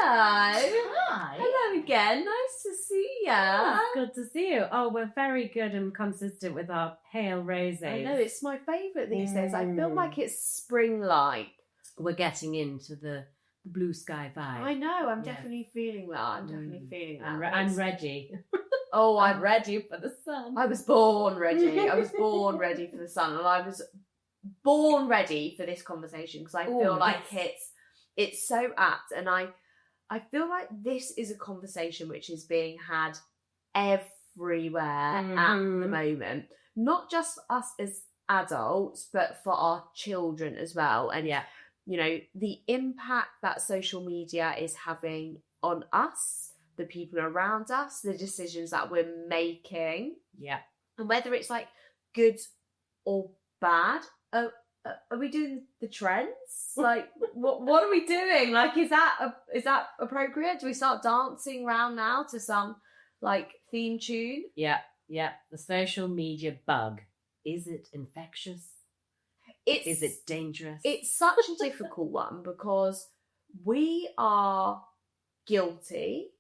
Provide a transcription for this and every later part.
Hi. Hello again. Nice to see ya. Oh, good to see you. Oh, we're very good and consistent with our pale roses. I know, it's my favourite these days. I feel like it's spring-like. We're getting into the blue sky vibe. I know, I'm Yeah. definitely feeling that. I'm definitely feeling that. I'm ready. Oh, I'm ready for the sun. I was born ready. I was born ready for the sun, and I was born ready for this conversation because I feel like it's so apt, and I feel like this is a conversation which is being had everywhere at the moment, not just for us as adults, but for our children as well. And you know, the impact that social media is having on us, the people around us, the decisions that we're making, and whether it's like good or bad. Are we doing the trends? Like, what are we doing? Like, is that appropriate? Do we start dancing around now to some like theme tune? Yeah. The social media bug. Is it infectious? Is it dangerous? It's such a difficult one because we are guilty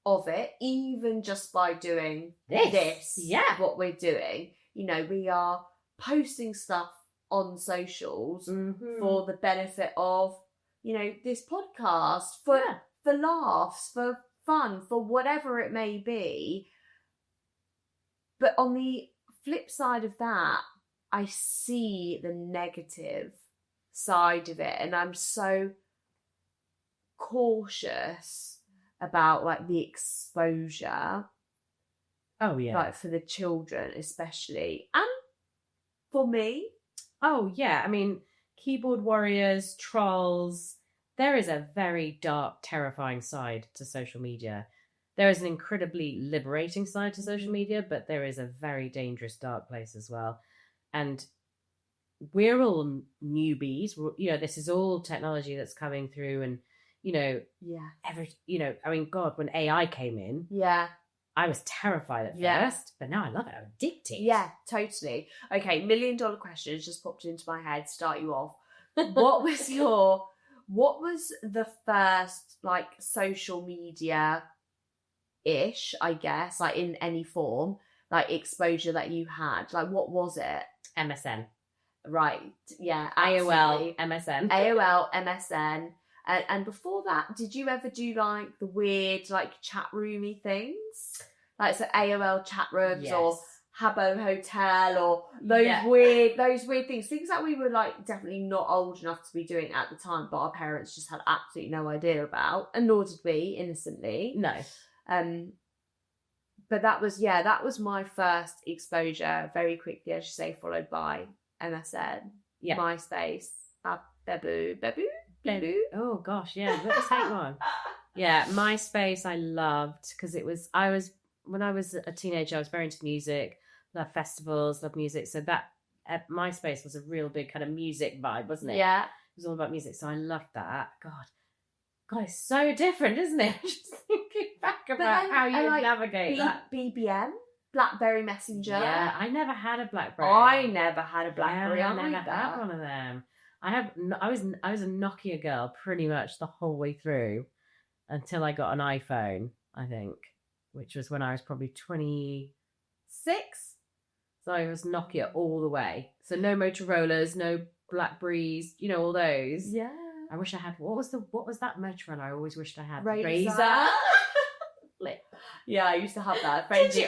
of it, even just by doing this. Yeah. What we're doing. You know, we are posting stuff on socials for the benefit of, you know, this podcast, for laughs, for fun, for whatever it may be. But on the flip side of that, I see the negative side of it, and I'm so cautious about like the exposure. Oh yeah. Like for the children especially, and for me. Oh yeah, I mean, keyboard warriors, trolls, there is a very dark, terrifying side to social media. There is an incredibly liberating side to social media, but there is a very dangerous, dark place as well. And we're all newbies. You know, this is all technology that's coming through, and you know, I mean, God, when AI came in, I was terrified at first, but now I love it. I'm addicted. Yeah, totally. Okay, $1 million questions just popped into my head. Start you off. What was the first like social media ish, I guess, like in any form, like exposure that you had? Like, what was it? MSN. Right. Yeah. AOL, absolutely. MSN. AOL, MSN. And before that, did you ever do like the weird like chat roomy things? Like so AOL chat rooms or Habbo Hotel or those weird things that we were like definitely not old enough to be doing at the time, but our parents just had absolutely no idea about, and nor did we, innocently. No. But that was my first exposure, very quickly, as you say, followed by MSN, MySpace, Beboo. Oh gosh, let's take one. Yeah, MySpace I loved because when I was a teenager, I was very into music, loved festivals, loved music. So that MySpace was a real big kind of music vibe, wasn't it? Yeah. It was all about music. So I loved that. God, it's so different, isn't it? Just thinking back about how you navigate that. BBM, BlackBerry Messenger. Yeah, I never had a BlackBerry. I never had a BlackBerry. I never had one of them. I was a Nokia girl pretty much the whole way through until I got an iPhone, I think, which was when I was probably 26. So I was Nokia all the way. So no Motorola's, no Blackberries, you know, all those. Yeah. I wish I had. What was that Motorola I always wished I had? Razor. Yeah, I used to have that.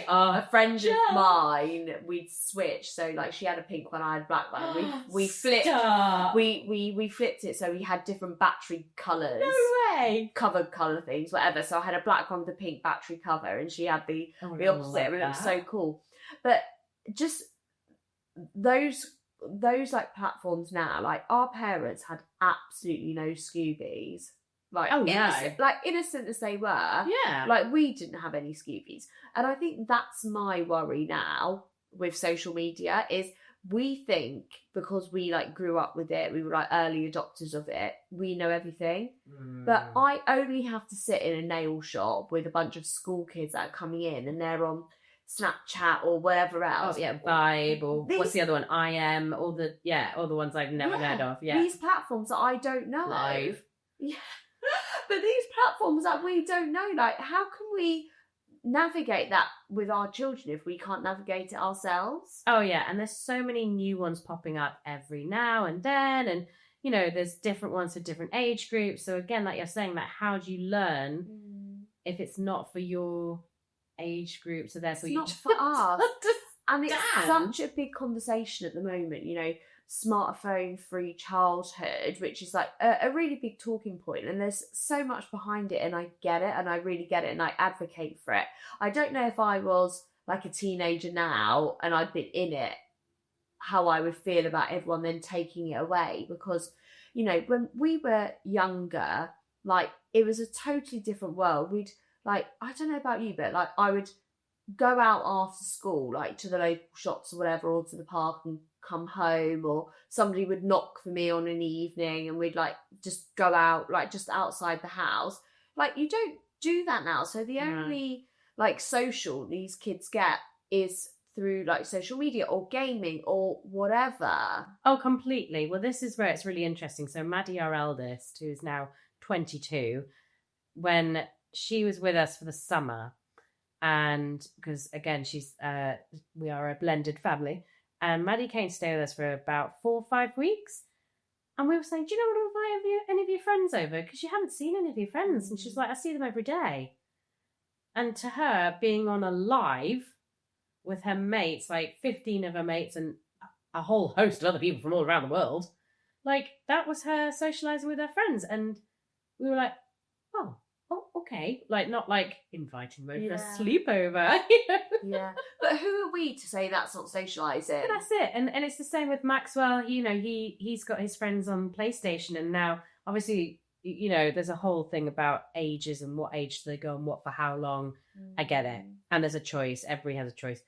A friend of mine, we'd switch. So like she had a pink one, I had a black one. We flipped. We flipped it so we had different battery colours. No way. Covered colour things, whatever. So I had a black one with a pink battery cover, and she had the opposite. And it was so cool. But just those like platforms now, like our parents had absolutely no Scoobies. Like, innocent as they were. Yeah. Like, we didn't have any Scoobies. And I think that's my worry now with social media is we think because we, like, grew up with it, we were, like, early adopters of it, we know everything. But I only have to sit in a nail shop with a bunch of school kids that are coming in and they're on Snapchat or whatever else. Oh, yeah, Vibe or what's the other one? I Am, all the ones I've never heard of. Yeah. These platforms that I don't know. Live. Yeah. But these platforms that we don't know, like, how can we navigate that with our children if we can't navigate it ourselves? Oh yeah, and there's so many new ones popping up every now and then, and there's different ones for different age groups. So again, like you're saying, like, how do you learn if it's not for your age group? So therefore, It's you not for us. And it's such a big conversation at the moment, smartphone free childhood, which is like a really big talking point, and there's so much behind it, and I get it, and I really get it, and I advocate for it. I don't know if I was like a teenager now and I'd been in it, how I would feel about everyone then taking it away, because when we were younger, like, it was a totally different world. We'd, like, I don't know about you, but like, I would go out after school, like to the local shops or whatever, or to the park, and come home, or somebody would knock for me on an evening, and we'd like just go out, like just outside the house. Like, you don't do that now. So the only like social these kids get is through like social media or gaming or whatever. Oh, completely. Well, this is where it's really interesting. So Maddie, our eldest, who's now 22, when she was with us for the summer, and because again, we are a blended family, and Maddie came to stay with us for about 4 or 5 weeks, and we were saying, do you know what, invite any of your friends over, because you haven't seen any of your friends. And she's like, I see them every day. And to her, being on a live with her mates, like 15 of her mates and a whole host of other people from all around the world, like, that was her socializing with her friends. And we were like, oh, okay. Like, not like inviting them over for a sleepover. Yeah. But who are we to say that's not socializing? But that's it. And it's the same with Maxwell. He's got his friends on PlayStation, and now obviously, there's a whole thing about ages and what age do they go and what for how long. I get it. And there's a choice. Everybody has a choice.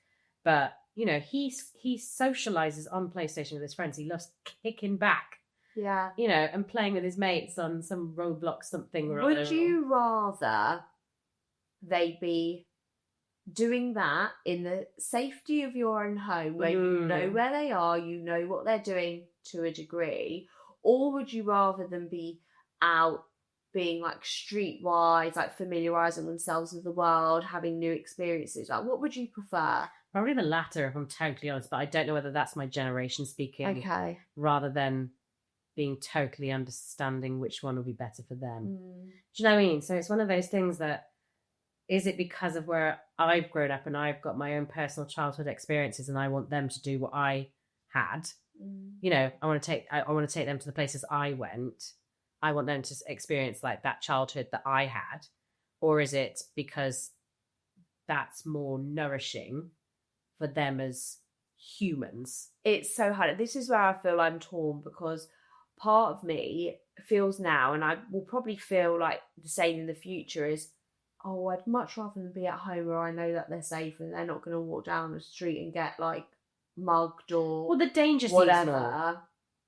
But, he socializes on PlayStation with his friends. He loves kicking back. Yeah. And playing with his mates on some Roblox something or other. Would you rather they be doing that in the safety of your own home, where you know where they are, you know what they're doing to a degree, or would you rather them be out being like streetwise, like familiarizing themselves with the world, having new experiences? Like, what would you prefer? Probably the latter, if I'm totally honest, but I don't know whether that's my generation speaking. Okay. Rather than being totally understanding which one will be better for them. Do you know what I mean? So it's one of those things that, is it because of where I've grown up and I've got my own personal childhood experiences and I want them to do what I had? I want to take them to the places I went. I want them to experience like that childhood that I had. Or is it because that's more nourishing for them as humans? It's so hard. This is where I feel I'm torn, because part of me feels now, and I will probably feel like the same in the future, is, oh, I'd much rather them be at home where I know that they're safe and they're not going to walk down the street and get like mugged or the danger whatever.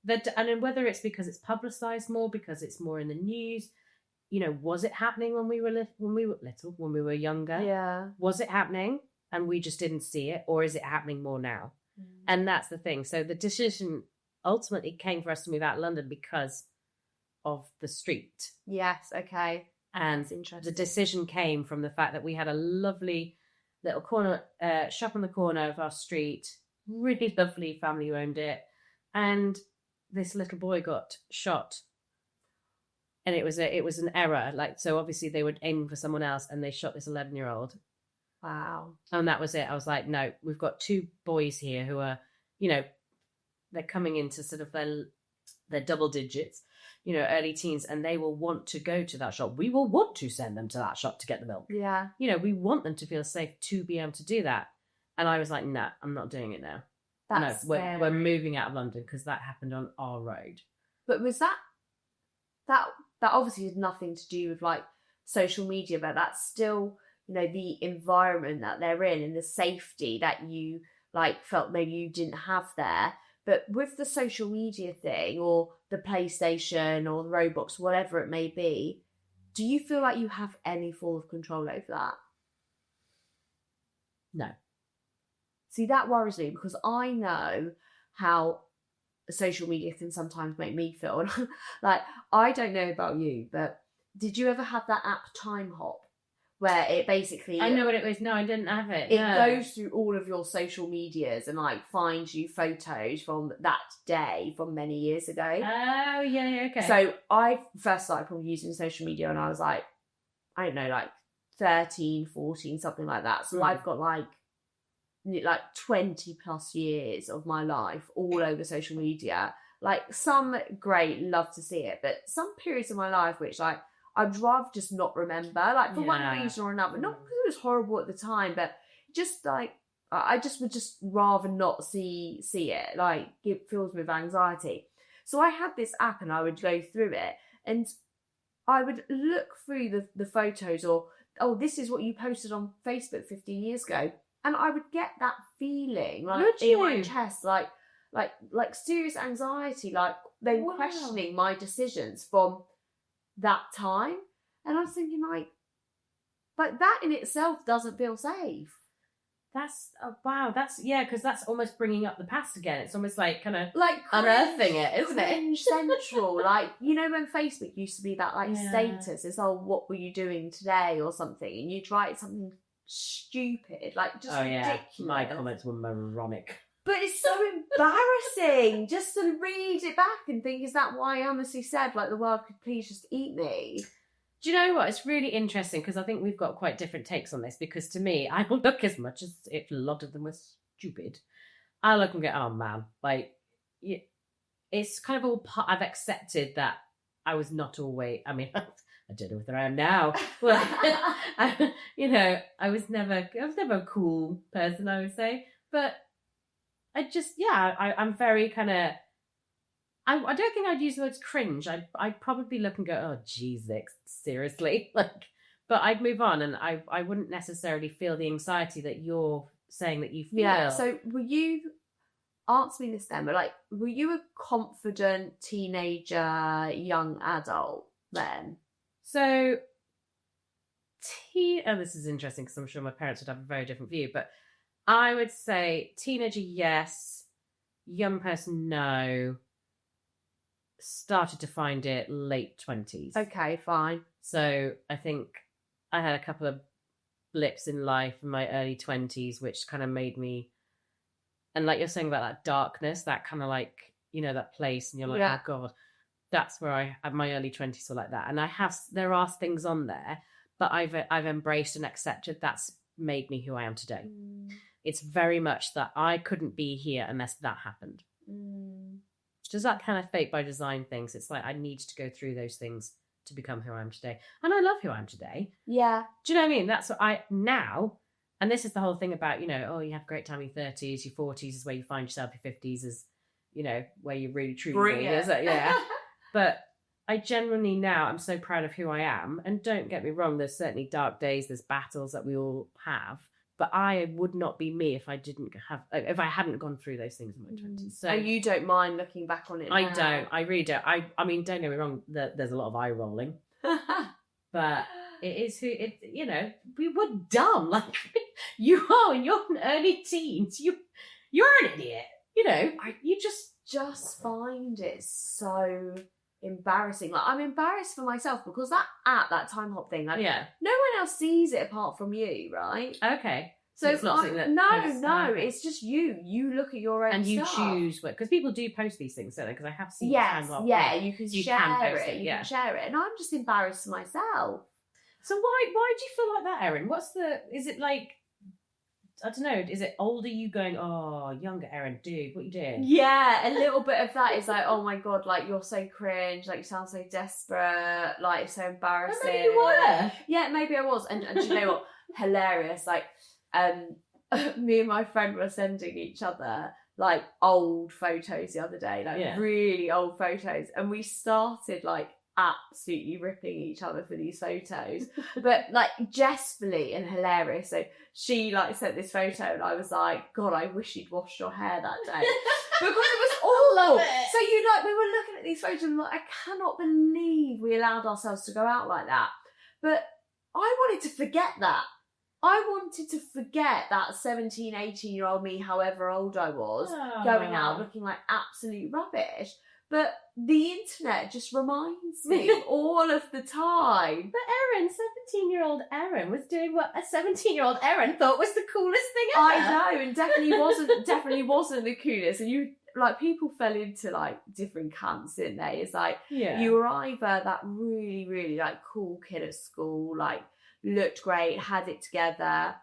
And then whether it's because it's publicised more, because it's more in the news, was it happening when we were little, when we were younger? Yeah. Was it happening and we just didn't see it, or is it happening more now? And that's the thing. So the decision ultimately came for us to move out of London because of the street. Yes, okay. And the decision came from the fact that we had a lovely little corner shop on the corner of our street, really lovely family who owned it, and this little boy got shot. And it was an error. Like, so obviously they were aiming for someone else and they shot this 11-year-old. Wow. And that was it. I was like, no, we've got 2 boys here who are, they're coming into sort of their double digits, early teens, and they will want to go to that shop. We will want to send them to that shop to get the milk. Yeah. We want them to feel safe to be able to do that. And I was like, no, I'm not doing it now. That's we're moving out of London because that happened on our road. But was that obviously had nothing to do with like social media, but that's still, the environment that they're in and the safety that you like felt maybe you didn't have there. But with the social media thing, or the PlayStation or the Roblox, whatever it may be, do you feel like you have any form of control over that? No. See, that worries me, because I know how social media can sometimes make me feel. Like, I don't know about you, but did you ever have that app Time Hop? Where it basically... I know what it was. No, I didn't have it. It goes through all of your social medias and like finds you photos from that day from many years ago. Oh, yeah, okay. So I first started probably using social media and I was like, I don't know, like 13, 14, something like that. So I've got like 20 plus years of my life all over social media. Like some great, love to see it, but some periods of my life which like I'd rather just not remember, like for one reason or another. Not because it was horrible at the time, but just like I just would just rather not see it. Like it fills me with anxiety. So I had this app and I would go through it and I would look through the photos or, oh, this is what you posted on Facebook 15 years ago. And I would get that feeling like in my chest, like serious anxiety, like then questioning my decisions from that time. And I was thinking like that in itself doesn't feel safe. That's wow. That's because that's almost bringing up the past again. It's almost like kind of like unearthing it, isn't it? Central, like when Facebook used to be that like status. It's what were you doing today or something, and you'd write something stupid, like just ridiculous. My comments were moronic. But it's so embarrassing just to read it back and think, is that why I honestly said, like, the world could please just eat me? Do you know what? It's really interesting because I think we've got quite different takes on this because to me, I don't look as much as if a lot of them were stupid. I look and go, oh man, like, it's kind of all part, I've accepted that I was not always, I mean, I don't know whether I am now. Well, I was never a cool person, I would say, but I just, I'm very kind of, I don't think I'd use the words cringe. I'd probably look and go, oh, geez, seriously? Like, but I'd move on and I wouldn't necessarily feel the anxiety that you're saying that you feel. Yeah, so were you, answer me this then, but like, were you a confident teenager, young adult then? So, this is interesting because I'm sure my parents would have a very different view, but I would say teenager, yes. Young person, no. Started to find it late 20s. Okay, fine. So I think I had a couple of blips in life in my early 20s, which kind of made me, and like you're saying about that darkness, that kind of like, that place, and you're like, oh God, that's where I had my early 20s were like that. And there are things on there, but I've embraced and accepted that's made me who I am today. It's very much that I couldn't be here unless that happened. Does that kind of fate by design things? It's like I need to go through those things to become who I am today. And I love who I am today. Yeah. Do you know what I mean? That's what now, and this is the whole thing about, you have a great time in your 30s, your 40s is where you find yourself, your 50s is, where you really truly is it? Yeah. But I genuinely now, I'm so proud of who I am. And don't get me wrong, there's certainly dark days, there's battles that we all have. But I would not be me if I hadn't gone through those things in my 20s. So, and you don't mind looking back on it now? I don't. I really don't. I mean, don't get me wrong, there's a lot of eye rolling. But it is we were dumb. Like, you are in your early teens. You're an idiot. You just find it so embarrassing. Like, I'm embarrassed for myself because that Time Hop thing, like, no one else sees it apart from you, right? Okay. So it's not something that it's just you look at your own and you stuff. Choose what, because people do post these things, don't they? Because I have seen you can share it. You can share it, and I'm just embarrassed myself. So why do you feel like that, Erin? Is it like, I don't know, is it older you going, oh, younger Erin, dude, what are you doing? Yeah, a little bit of that is like, oh my God, like, you're so cringe, like, you sound so desperate, like, it's so embarrassing. Maybe you were. Yeah, maybe I was. And do you know what? Hilarious. Like, me and my friend were sending each other, like, old photos the other day, like, really old photos. And we started, like, absolutely ripping each other for these photos, but like jestfully and hilarious. So she like sent this photo and I was like, God, I wish you'd washed your hair that day. Because it was all so we were looking at these photos and like, I cannot believe we allowed ourselves to go out like that. But I wanted to forget that. I wanted to forget that 17, 18-year-old me, however old I was, going out looking like absolute rubbish. But the internet just reminds me all of the time. But Erin, 17-year-old Erin was doing what a 17-year-old Erin thought was the coolest thing ever. I know, and definitely wasn't the coolest. And you, like, people fell into, like, different camps, didn't they? It's like, you were either that really, really, like, cool kid at school, like, looked great, had it together.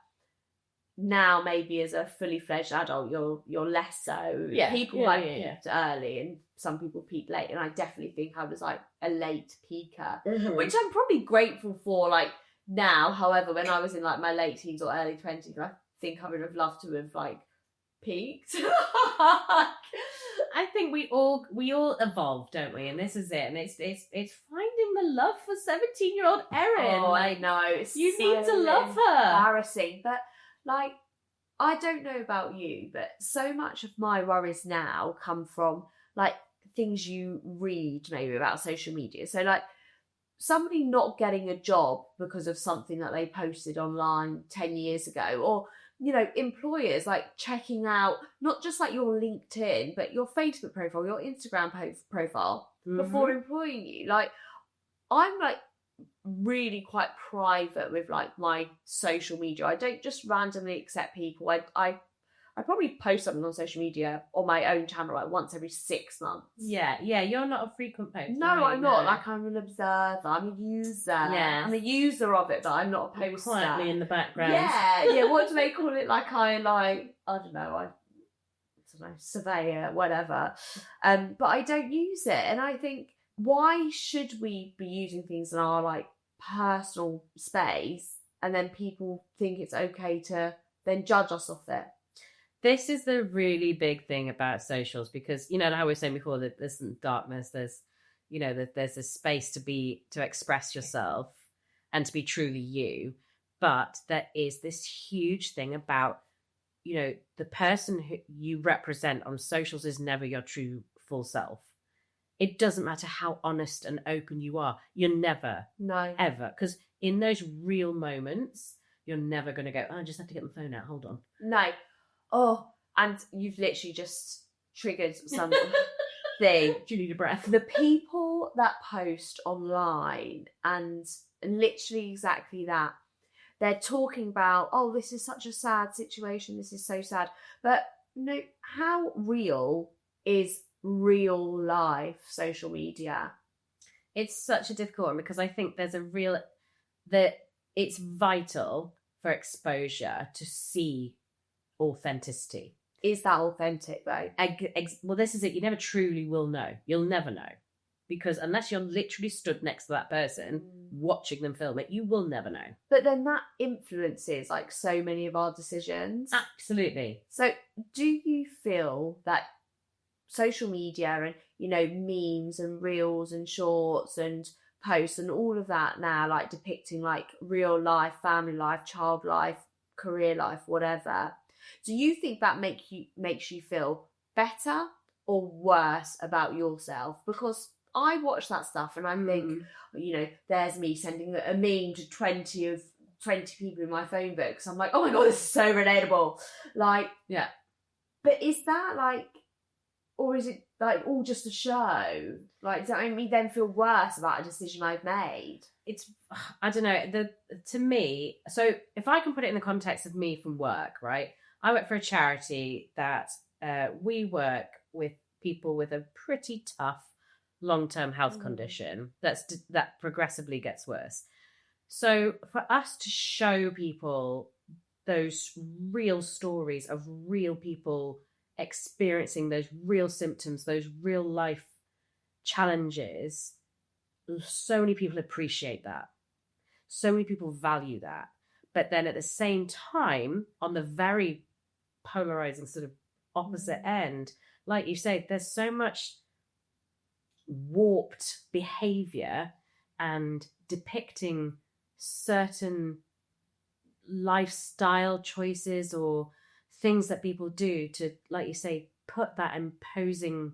Now, maybe as a fully fledged adult, you're less so. People peaked early, and some people peaked late. And I definitely think I was like a late peaker, which I'm probably grateful for. Like now, however, when I was in like my late teens or early 20s, I think I would have loved to have like peaked. I think we all evolve, don't we? And this is it. And it's finding the love for 17-year-old Erin. Oh, I know. You need to love her. Embarrassing, but. Like, I don't know about you, but so much of my worries now come from, like, things you read maybe about social media. So, like, somebody not getting a job because of something that they posted online 10 years ago, or, you know, employers, like, checking out not just, like, your LinkedIn, but your Facebook profile, your Instagram profile before employing you. Like, I'm, like, really quite private with like my social media. I don't just randomly accept people. I probably post something on social media on my own channel like once every 6 months. Yeah, you're not a frequent poster. No, I'm not. Like, I'm an observer. I'm a user. Yeah, I'm a user of it, but I'm not a poster. Quietly in the background. Yeah. What do they call it? Like, I don't know, surveyor, whatever. But I don't use it, and I think, why should we be using things in our like personal space and then people think it's okay to then judge us off it? This is the really big thing about socials, because, you know, like I was saying before, that there's some darkness, there's, you know, that there's a space to express yourself and to be truly you. But there is this huge thing about, you know, the person who you represent on socials is never your true full self. It doesn't matter how honest and open you are. You're never, ever. Because in those real moments, you're never going to go, I just have to get my phone out. Hold on. No. Oh, and you've literally just triggered something. Do you need a breath? The people that post online, and literally exactly that, they're talking about, oh, this is such a sad situation. This is so sad. But no, how real is real life social media? It's such a difficult one, because I think there's that it's vital for exposure to see authenticity. Is that authentic though? Well, this is it. You never truly will know. You'll never know, because unless you're literally stood next to that person watching them film it, you will never know. But then that influences like so many of our decisions. Absolutely. So do you feel that social media and, you know, memes and reels and shorts and posts and all of that now, like depicting like real life, family life, child life, career life, whatever, do you think that makes you feel better or worse about yourself? Because I watch that stuff and I think, you know, there's me sending a meme to 20 people in my phone book, because I'm like, oh my god, this is so relatable. Like, yeah. But is that like, or is it like all just a show? Like, does that make me then feel worse about a decision I've made? It's, I don't know, to me, so if I can put it in the context of me from work, right? I work for a charity that we work with people with a pretty tough long-term health condition that progressively gets worse. So for us to show people those real stories of real people experiencing those real symptoms, those real life challenges, so many people appreciate that. So many people value that. But then at the same time, on the very polarizing sort of opposite end, like you say, there's so much warped behavior and depicting certain lifestyle choices or things that people do to, like you say, put that imposing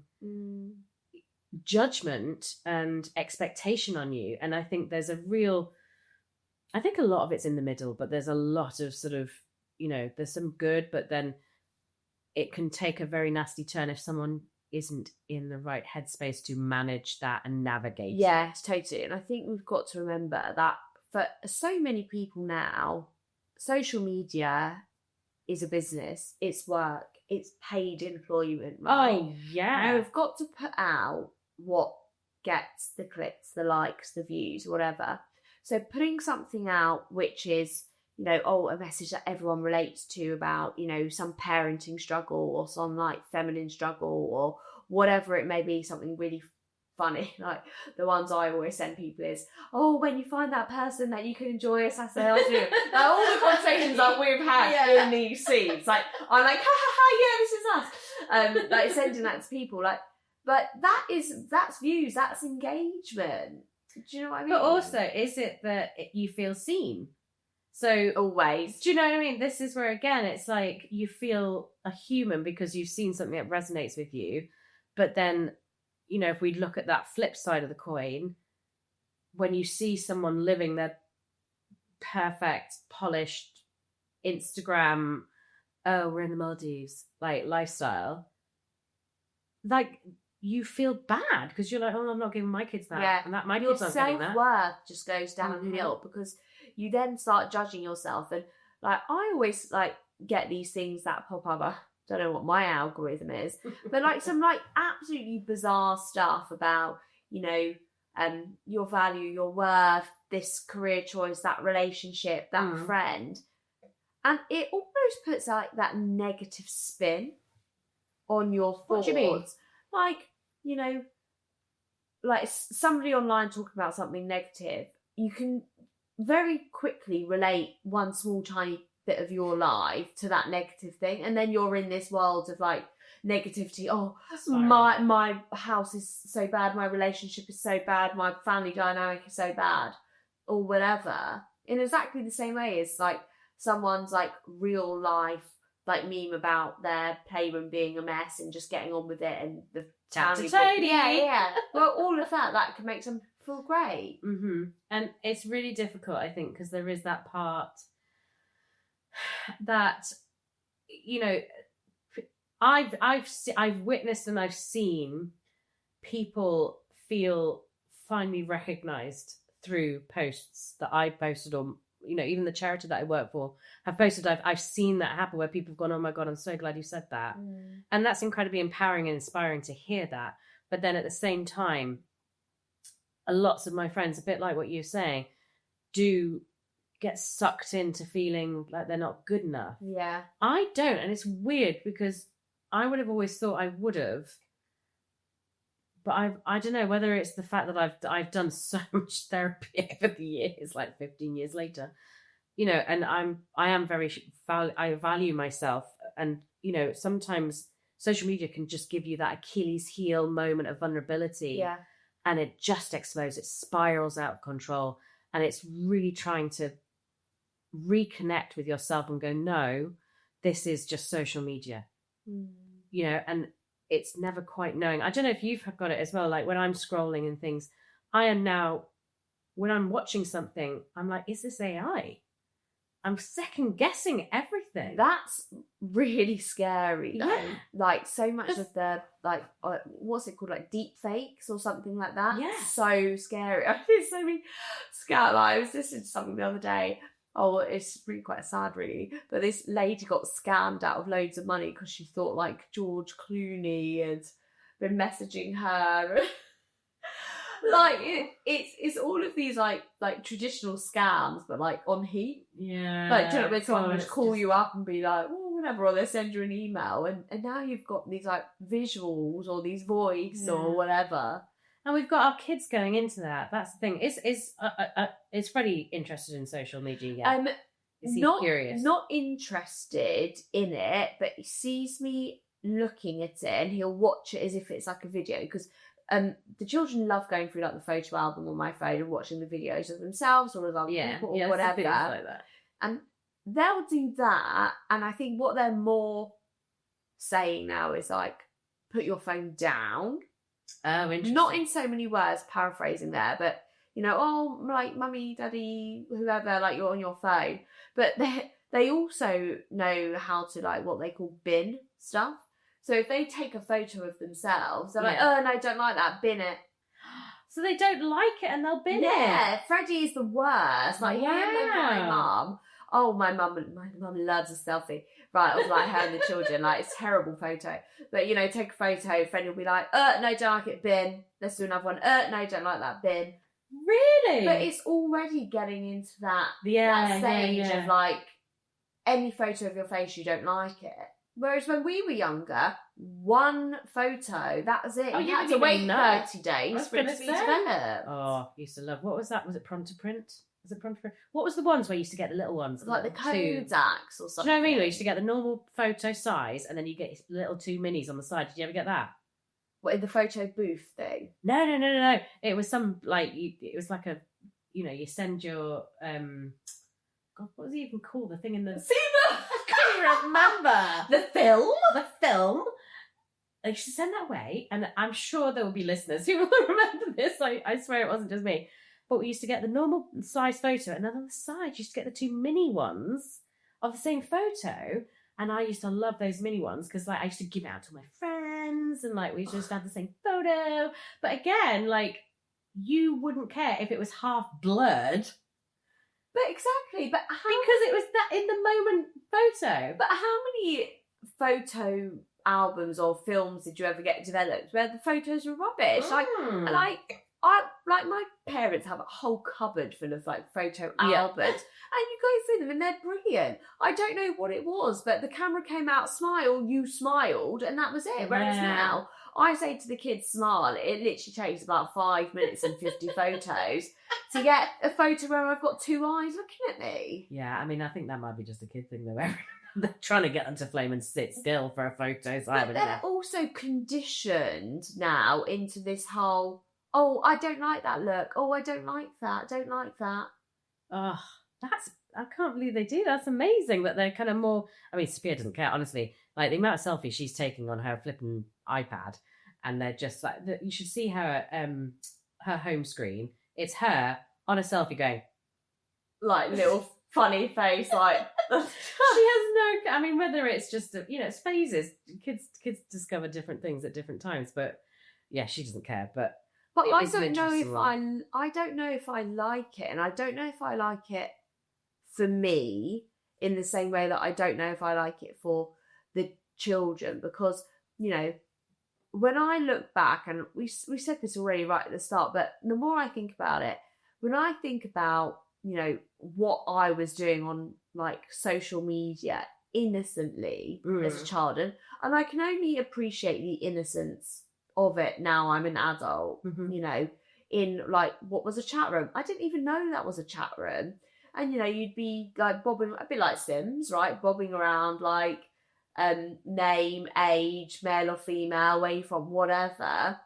judgment and expectation on you. And I think there's a lot of it's in the middle, but there's a lot of sort of, you know, there's some good, but then it can take a very nasty turn if someone isn't in the right headspace to manage that and navigate. Yes, totally. And I think we've got to remember that for so many people now, social media is a business, it's work, it's paid employment, right? Oh, yeah. And we've got to put out what gets the clicks, the likes, the views, whatever. So putting something out which is, you know, a message that everyone relates to about, you know, some parenting struggle or some like feminine struggle or whatever it may be, something really funny. Like the ones I always send people is, when you find that person that you can enjoy a Saturday afternoon. Like all the conversations that we've had in these scenes, like I'm like, ha ha ha, yeah, this is us. Like sending that to people, like, but that's views, that's engagement. Do you know what I mean? But also, is it that you feel seen? So always. Do you know what I mean? This is where, again, it's like you feel a human because you've seen something that resonates with you. But then, you know, if we look at that flip side of the coin, when you see someone living their perfect, polished Instagram, we're in the Maldives, like lifestyle, like you feel bad because you're like, I'm not giving my kids that. Yeah. And that my kids aren't getting that. Your self-worth just goes downhill because you then start judging yourself. And like, I always like get these things that pop up. I don't know what my algorithm is, but like some like absolutely bizarre stuff about, you know, your value, your worth, this career choice, that relationship, that friend. And it almost puts like that negative spin on your thoughts. What do you mean? Like, you know, like somebody online talking about something negative, you can very quickly relate one small tiny bit of your life to that negative thing, and then you're in this world of like negativity. My house is so bad, my relationship is so bad, my family dynamic is so bad, or whatever. In exactly the same way as like someone's like real life like meme about their playroom being a mess and just getting on with it, and the family well, all of that can make them feel great. And it's really difficult, I think, because there is that part that, you know, I've witnessed and I've seen people feel finally recognized through posts that I posted, or, you know, even the charity that I work for have posted. I've seen that happen where people have gone, oh my God, I'm so glad you said that. And that's incredibly empowering and inspiring to hear that. But then at the same time, lots of my friends, a bit like what you're saying, do get sucked into feeling like they're not good enough. Yeah. I don't. And it's weird because I would have always thought I would have. But I don't know whether it's the fact that I've done so much therapy over the years, like 15 years later, you know, and I value myself. And, you know, sometimes social media can just give you that Achilles heel moment of vulnerability. Yeah. And it just explodes. It spirals out of control. And it's really trying to reconnect with yourself and go, no, this is just social media, you know, and it's never quite knowing. I don't know if you've got it as well. Like when I'm scrolling and things, I am now, when I'm watching something, I'm like, is this AI? I'm second guessing everything. That's really scary. Yeah. Though. Like so much of the like what's it called, like deep fakes or something like that. Yeah. So scary. I feel so many scat. Like, I was listening to something the other day. Oh, it's really quite sad, really. But this lady got scammed out of loads of money because she thought like George Clooney had been messaging her. Like it's all of these like traditional scams, but like on heat. Yeah. Like, do you know what I mean? Someone would call you up and be like, oh, whatever, or they send you an email, and now you've got these like visuals or these voice or whatever. And we've got our kids going into that. That's the thing. Is Freddie interested in social media yet? Is he curious? Not interested in it, but he sees me looking at it and he'll watch it as if it's like a video, because the children love going through like the photo album on my phone and watching the videos of themselves or of other people or whatever. Like that. And they'll do that. And I think what they're more saying now is like, put your phone down. Oh, interesting. Not in so many words, paraphrasing there, but you know, oh, like mummy, daddy, whoever, like you're on your phone. But they also know how to like what they call bin stuff. So if they take a photo of themselves, they're like, Yeah. oh no, don't like that, bin it. So they don't like it and they'll bin it. Yeah, Freddie is the worst. Like, him and my Wow. mum. Oh, my mum loves a selfie. Right, of like her and the children. Like, it's a terrible photo. But, you know, take a photo, Freddie will be like, no, don't like it, bin. Let's do another one. No, don't like that, bin. Really? But it's already getting into that yeah, stage yeah. of like, any photo of your face, you don't like it. Whereas when we were younger, one photo, that was it. Oh, you you had to didn't wait even know. 30 days was for it gonna to be say. developed. Oh, I used to love. What was that? Was it Pronto-Print? Was it Pronto-Print? What was the ones where you used to get the little ones? Like the two- Kodaks or Do something. you know what I mean? Where you used to get the normal photo size, and then you get little 2 minis on the side. Did you ever get that? What, in the photo booth thing? No. It was some like it was like a, you know, you send your God, what was it even called? The thing in the I can't remember The film? the film. They should send that away, and I'm sure there will be listeners who will remember this. I swear it wasn't just me. But we used to get the normal size photo, and then on the side, you used to get the 2 mini ones of the same photo. And I used to love those mini ones because, like, I used to give it out to my friends, and like we just had the same photo. But again, like, you wouldn't care if it was half blurred But exactly. But how? because it was that in the moment photo. But how many photo albums or films did you ever get developed where the photos were rubbish? Mm. Like my parents have a whole cupboard full of like photo Yeah. albums, and you go through them and they're brilliant. I don't know what it was, but the camera came out, smile, you smiled, and that was it. Whereas Yeah. now, I say to the kids, smile. It literally takes about 5 minutes and 50 photos to get a photo where I've got 2 eyes looking at me. Yeah, I mean, I think that might be just a kid thing, though. They're trying to get them to flame and sit still for a photo. So I But don't they're know. also conditioned now into this whole, oh, I don't like that look. Oh, I don't like that. Don't like that. Oh, I can't believe they do. That's amazing that they're kind of more. I mean, Sophia doesn't care, honestly. Like the amount of selfies she's taking on her flipping iPad, and they're just like you should see her home screen. It's her on a selfie going. Like little funny face, like. She has no. I mean, whether it's just it's phases. Kids discover different things at different times, but yeah, she doesn't care. But it I was an don't know if interesting one. I don't know if I like it, and I don't know if I like it for me in the same way that I don't know if I like it for the children, because when I look back, and we said this already right at the start, but the more I think about it, when I think about what I was doing on like social media innocently as a child, and I can only appreciate the innocence of it now I'm an adult. Mhm. In like what was a chat room, I didn't even know that was a chat room, and you'd be like bobbing a bit like Sims, right, bobbing around like name, age, male or female, where you from, whatever.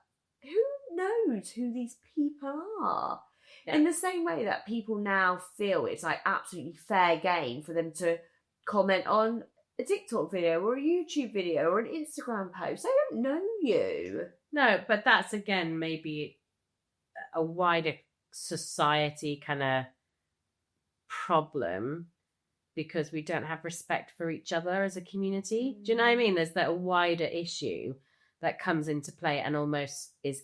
Who knows who these people are? Yeah. In the same way that people now feel it's like absolutely fair game for them to comment on a TikTok video or a YouTube video or an Instagram post. They don't know you. No, but that's again maybe a wider society kind of problem because we don't have respect for each other as a community. Do you know what I mean? There's that wider issue that comes into play and almost is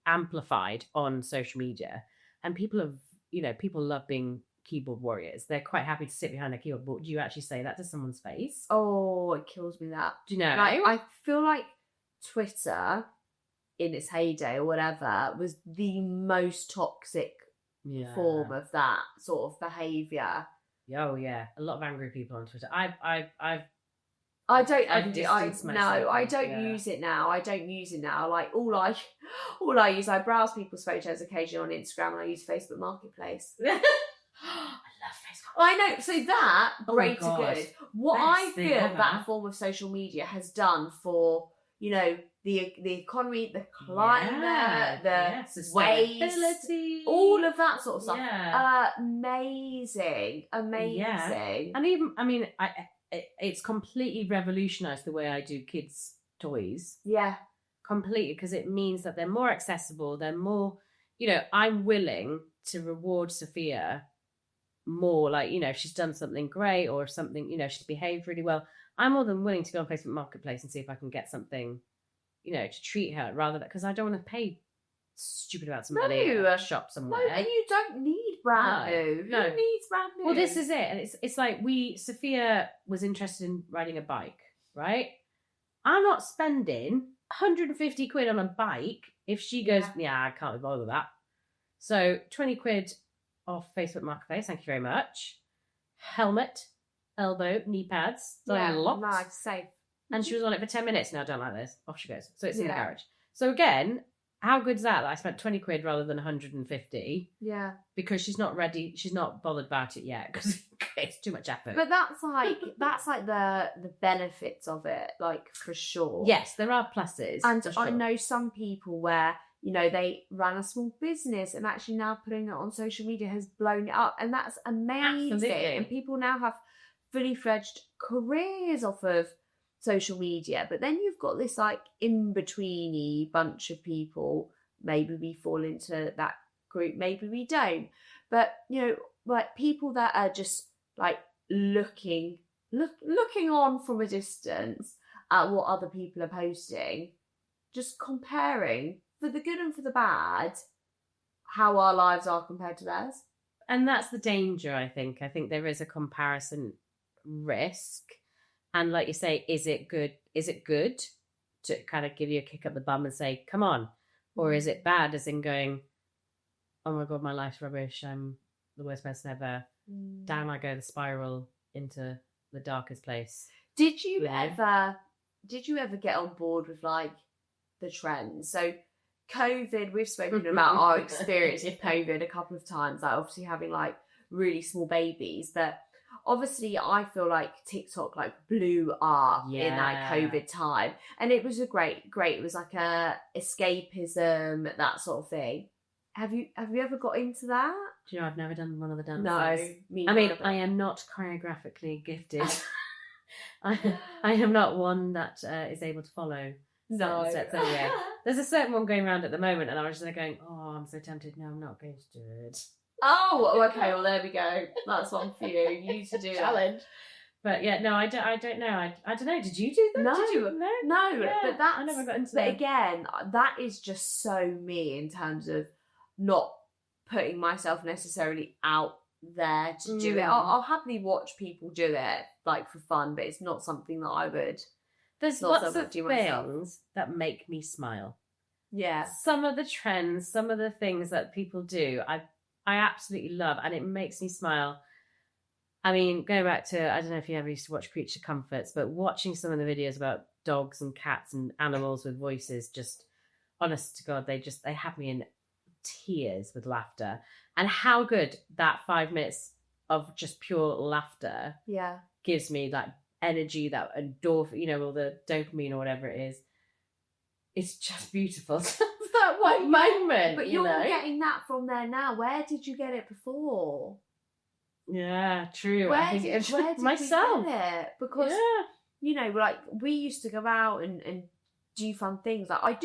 amplified on social media. And people love being keyboard warriors. They're quite happy to sit behind a keyboard. But do you actually say that to someone's face? Oh, it kills me that. Do you know? And I feel like Twitter, in its heyday or whatever, was the most toxic form of that sort of behaviour. Oh yeah, a lot of angry people on Twitter. I don't use it now. I don't use it now. Like all I use, I browse people's photos occasionally on Instagram, and I use Facebook Marketplace. I love Facebook. I know. So that great to God. good. What Best I thing feel ever. that form of social media has done for the economy, the climate, the waste, sustainability, all of that sort of stuff. Yeah. Amazing. Yeah. And even, I mean, it's completely revolutionised the way I do kids' toys. Yeah. Completely, because it means that they're more accessible. They're more, I'm willing to reward Sophia more. Like, if she's done something great or something, she's behaved really well. I'm more than willing to go on Facebook Marketplace and see if I can get something, to treat her rather than, because I don't want to pay stupid amounts of money at a shop somewhere. No, and you don't need brand new. No. Who needs brand new? Well, this is it. And it's like Sophia was interested in riding a bike, right? I'm not spending 150 quid on a bike if she goes, I can't be bothered with that. So 20 quid off Facebook Marketplace, thank you very much. Helmet, elbow, knee pads, locked. Nice, safe. And she was on it for 10 minutes. Now I don't like this. Off she goes. So it's in the garage. So again, how good's that I spent 20 quid rather than 150? Yeah. Because she's not ready. She's not bothered about it yet because it's too much effort. But that's like the benefits of it, like, for sure. Yes, there are pluses. And for sure. I know some people where, they ran a small business and actually now putting it on social media has blown it up. And that's amazing. Absolutely. And people now have fully fledged careers off of social media. But then you've got this like in-betweeny bunch of people. Maybe we fall into that group, maybe we don't. But, like people that are just like looking on from a distance at what other people are posting, just comparing for the good and for the bad, how our lives are compared to theirs. And that's the danger, I think. I think there is a comparison risk. And like you say, is it good? Is it good to kind of give you a kick up the bum and say, come on? Or is it bad as in going, oh my God, my life's rubbish. I'm the worst person ever. Down I go, the spiral into the darkest place. Did you ever get on board with like the trends? So COVID, we've spoken about our experience with COVID a couple of times, like obviously having like really small babies, but obviously I feel like TikTok like blew up in like COVID time, and it was a great, it was like a escapism, that sort of thing. Have you ever got into that? Do you know, I've never done one of the dances. No, I am not choreographically gifted. I am not one that is able to follow certain steps anyway. There's a certain one going around at the moment, and I was just like going, oh, I'm so tempted. No, I'm not going to do it. Oh, okay. Well, there we go. That's one for you. You need to do challenge. But yeah, no, I don't know. I don't know. Did you do that? No, Did you? No. Yeah, but that's, I never got into that. that. But again, that is just so me in terms of not putting myself necessarily out there to do it. I'll happily watch people do it like for fun, but it's not something that I would. There's lots of things that make me smile. Yeah. Some of the trends, some of the things that people do, I absolutely love, and it makes me smile. I mean, going back to, I don't know if you ever used to watch Creature Comforts, but watching some of the videos about dogs and cats and animals with voices, just, honest to God, they have me in tears with laughter. And how good that 5 minutes of just pure laughter gives me, that energy, that endorphin, all the dopamine or whatever it is. It's just beautiful. That one moment. But you're getting that from there now. Where did you get it before? Yeah, true. Where I think did myself. you get it? Because like we used to go out and do fun things. Like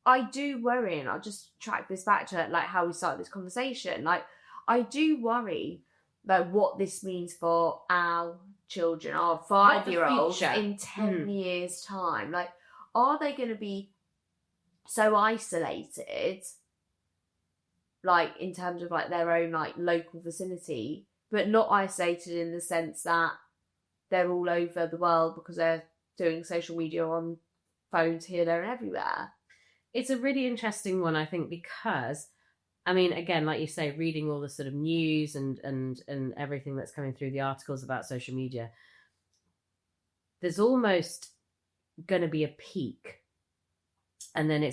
I do worry, and I'll just track this back to like how we started this conversation. Like I do worry about what this means for our children, our 5-year-olds in 10 years' time. Like, are they going to be so isolated, like in terms of like their own like local vicinity, but not isolated in the sense that they're all over the world because they're doing social media on phones here, there, and everywhere? It's a really interesting one, I think, because, I mean, again, like you say, reading all the sort of news and everything that's coming through the articles about social media, there's almost going to be a peak. And then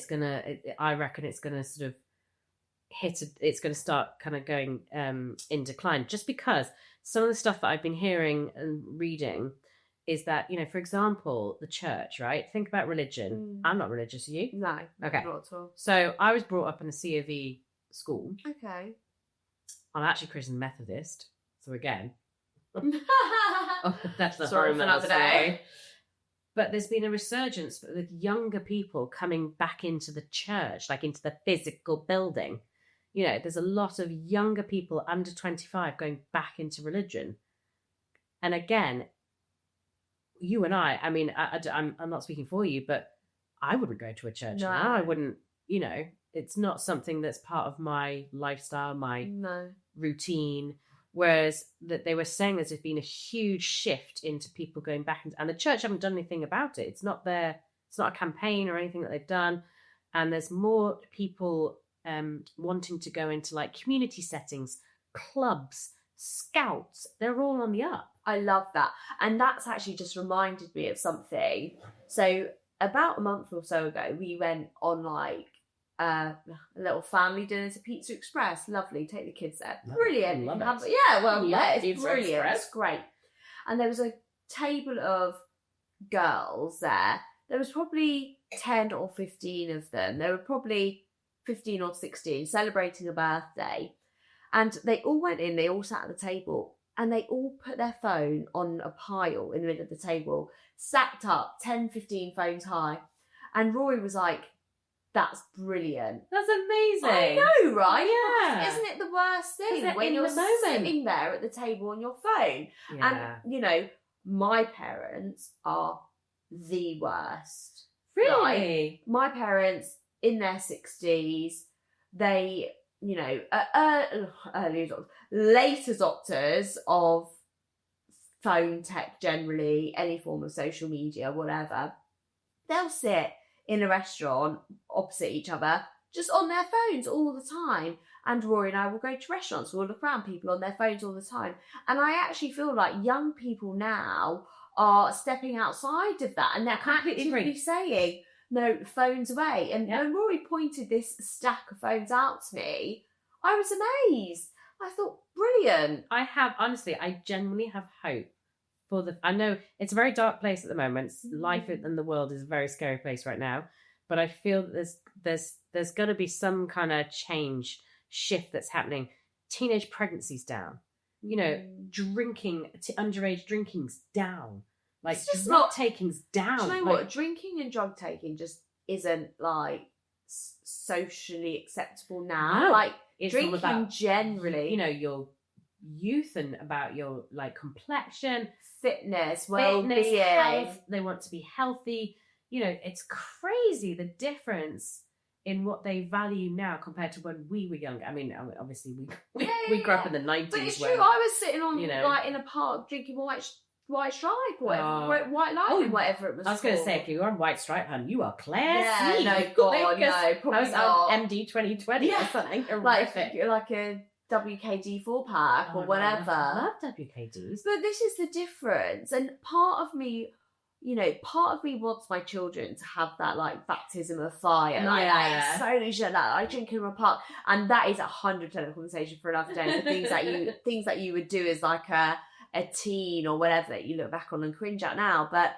I reckon it's going to sort of it's going to start kind of going in decline, just because some of the stuff that I've been hearing and reading is that, for example, the church, right? Think about religion. I'm not religious, are you? No. Okay. Not at all. So I was brought up in a COV school. Okay. I'm actually Christian Methodist. So again, that's the Sorry for another day. But there's been a resurgence with younger people coming back into the church, like into the physical building. There's a lot of younger people under 25 going back into religion. And again, you and I mean, I'm not speaking for you, but I wouldn't go to a church now. I wouldn't, it's not something that's part of my lifestyle, my routine. Whereas that they were saying there's been a huge shift into people going back, and the church haven't done anything about it. It's not a campaign or anything that they've done. And there's more people wanting to go into like community settings, clubs, scouts. They're all on the up. I love that. And that's actually just reminded me of something. So about a month or so ago, we went on like a little family dinner to Pizza Express. Lovely. Take the kids there. Brilliant. Love it. It's brilliant. It's great. And there was a table of girls there. There was probably 10 or 15 of them. There were probably 15 or 16 celebrating a birthday. And they all went in, they all sat at the table, and they all put their phone on a pile in the middle of the table, stacked up 10, 15 phones high. And Rory was like, that's brilliant. That's amazing. I know, right? Yeah. Isn't it the worst thing when you're sitting there at the table on your phone? Yeah. And, my parents are the worst. Really? Right? My parents, in their 60s, they, early adopters, late adopters of phone tech generally, any form of social media, whatever. They'll sit in a restaurant opposite each other, just on their phones all the time. And Rory and I will go to restaurants, we'll look around, people on their phones all the time. And I actually feel like young people now are stepping outside of that, and they're actively saying, no, phones away. And when Rory pointed this stack of phones out to me, I was amazed. I thought, brilliant. I genuinely have hope. I know it's a very dark place at the moment. Life in the world is a very scary place right now, but I feel that there's going to be some kind of shift that's happening. Teenage pregnancy's down. Drinking, underage drinking's down. Like drug taking's down. Do you know what? Drinking and drug taking just isn't like socially acceptable now. No, like it's drinking all about, generally, your youth and about your like complexion, fitness, well-being. Health. They want to be healthy. It's crazy the difference in what they value now compared to when we were younger. I mean, obviously we grew up in the 90s. But it's true. I was sitting on like in a park drinking White Stripe, whatever, White Lightning, whatever it was. I was going to say, if you're on White Stripe, hun, you are classy. Yeah, no, God, no, probably not. MD 2020 or something horrific. Like a WKD 4-pack or whatever. I love WKDs. But this is the difference, and part of me wants my children to have that like baptism of fire. Like so shut up. I drink in a park, and that is 100% a conversation for another day. The things that you would do as like a teen or whatever that you look back on and cringe at now. But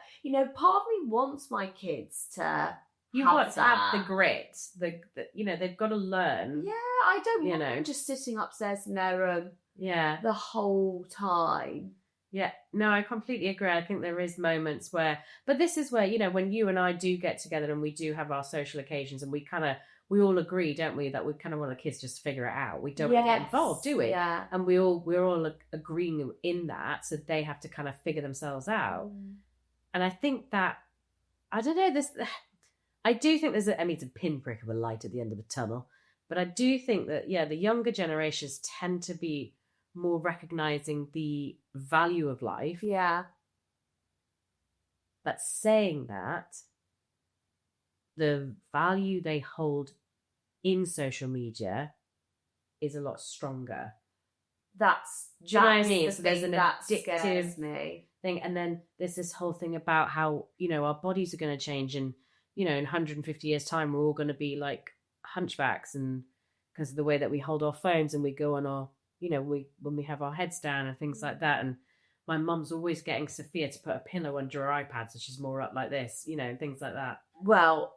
part of me wants my kids to have the grit. They've got to learn. Yeah, I don't want them just sitting upstairs in their room. Yeah, the whole time. Yeah, no, I completely agree. I think there is moments but this is where, when you and I do get together and we do have our social occasions, and we all agree, don't we, that we kind of want the kids just to figure it out. We don't want to get involved, do we? Yeah. And we're all agreeing in that, so they have to kind of figure themselves out. And I think that, I don't know, I do think there's it's a pinprick of a light at the end of the tunnel, but I do think that, the younger generations tend to be more recognizing the value of life. Yeah. But saying that, the value they hold in social media is a lot stronger. That's do you know what I mean? So there's an addictive thing, and then there's this whole thing about how our bodies are going to change, and in 150 years' time we're all going to be like hunchbacks, and because of the way that we hold our phones and we go on our when we have our heads down and things like that. And my mum's always getting Sophia to put a pillow under her iPad so she's more up like this, and things like that. Well,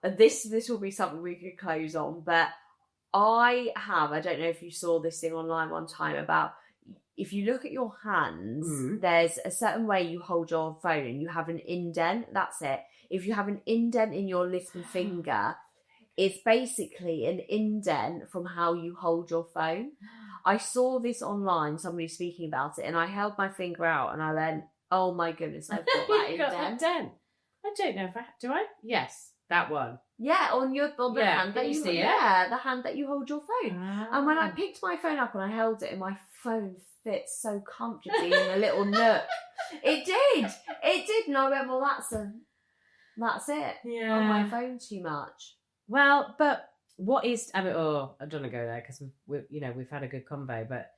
this will be something we could close on, but I don't know if you saw this thing online one time about if you look at your hands, there's a certain way you hold your phone and you have an indent. That's it. If you have an indent in your little finger, it's basically an indent from how you hold your phone. I saw this online, somebody speaking about it, and I held my finger out and I went, Oh my goodness, I've got that You've got indent. a dent. I don't know if do I? Yes, that one. Yeah, on the Yeah, hand that can you see it? Yeah, the hand that you hold your phone. And when I Ah. picked my phone up and I held it, and my phone fits so comfortably in a little nook. It did. And I went, well, that's it. Yeah. Oh, my phone's too much. Well, but what is? I mean, oh, I don't want to go there because we've had a good convo, but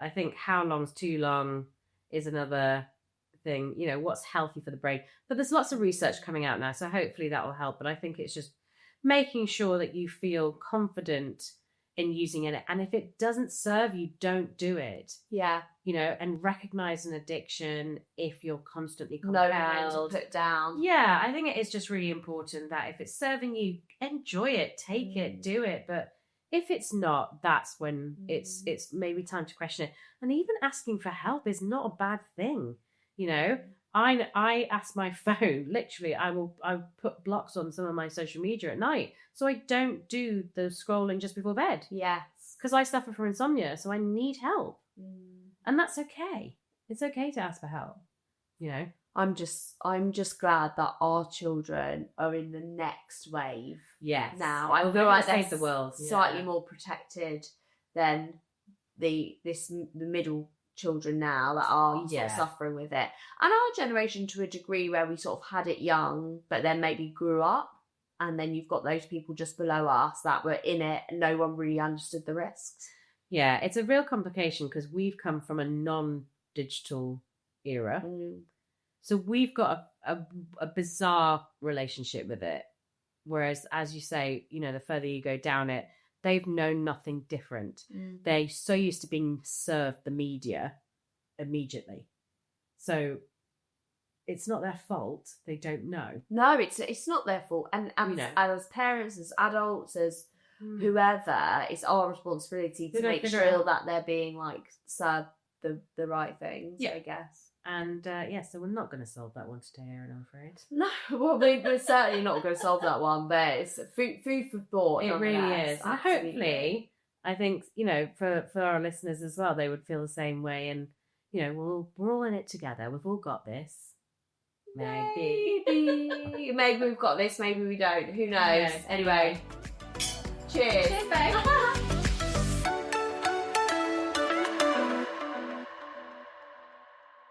I think how long's too long is another thing. What's healthy for the brain? But there's lots of research coming out now, so hopefully that will help. But I think it's just making sure that you feel confident in using it, and if it doesn't serve you, don't do it. Yeah. And recognize an addiction if you're constantly Knowing compelled. when to put down. Yeah, I think it is just really important that if it's serving you, enjoy it, take it, do it. But if it's not, that's when it's maybe time to question it. And even asking for help is not a bad thing. I ask my phone, literally, I put blocks on some of my social media at night so I don't do the scrolling just before bed. Yes. Because I suffer from insomnia, so I need help. And that's okay. It's okay to ask for help. I'm just glad that our children are in the next wave. Yes. Now I feel like save they're the world. slightly more protected than the middle children now that are sort of suffering with it. And our generation, to a degree, where we sort of had it young, but then maybe grew up, and then you've got those people just below us that were in it, and no one really understood the risks. Yeah, it's a real complication because we've come from a non-digital era. So we've got a bizarre relationship with it. Whereas, as you say, the further you go down it, they've known nothing different. They're so used to being served the media immediately. So it's not their fault. They don't know. No, it's not their fault. And as parents, as adults, as whoever, it's our responsibility to make sure that they're being served the right things, I guess. And so we're not going to solve that one today, Erin, I'm afraid. No, well, we're certainly not going to solve that one, but it's food for thought. It really is. And hopefully, I think, for our listeners as well, they would feel the same way. And, we're all in it together. We've all got this. Maybe we've got this, maybe we don't. Who knows? Yes. Anyway, cheers. Cheers, babe.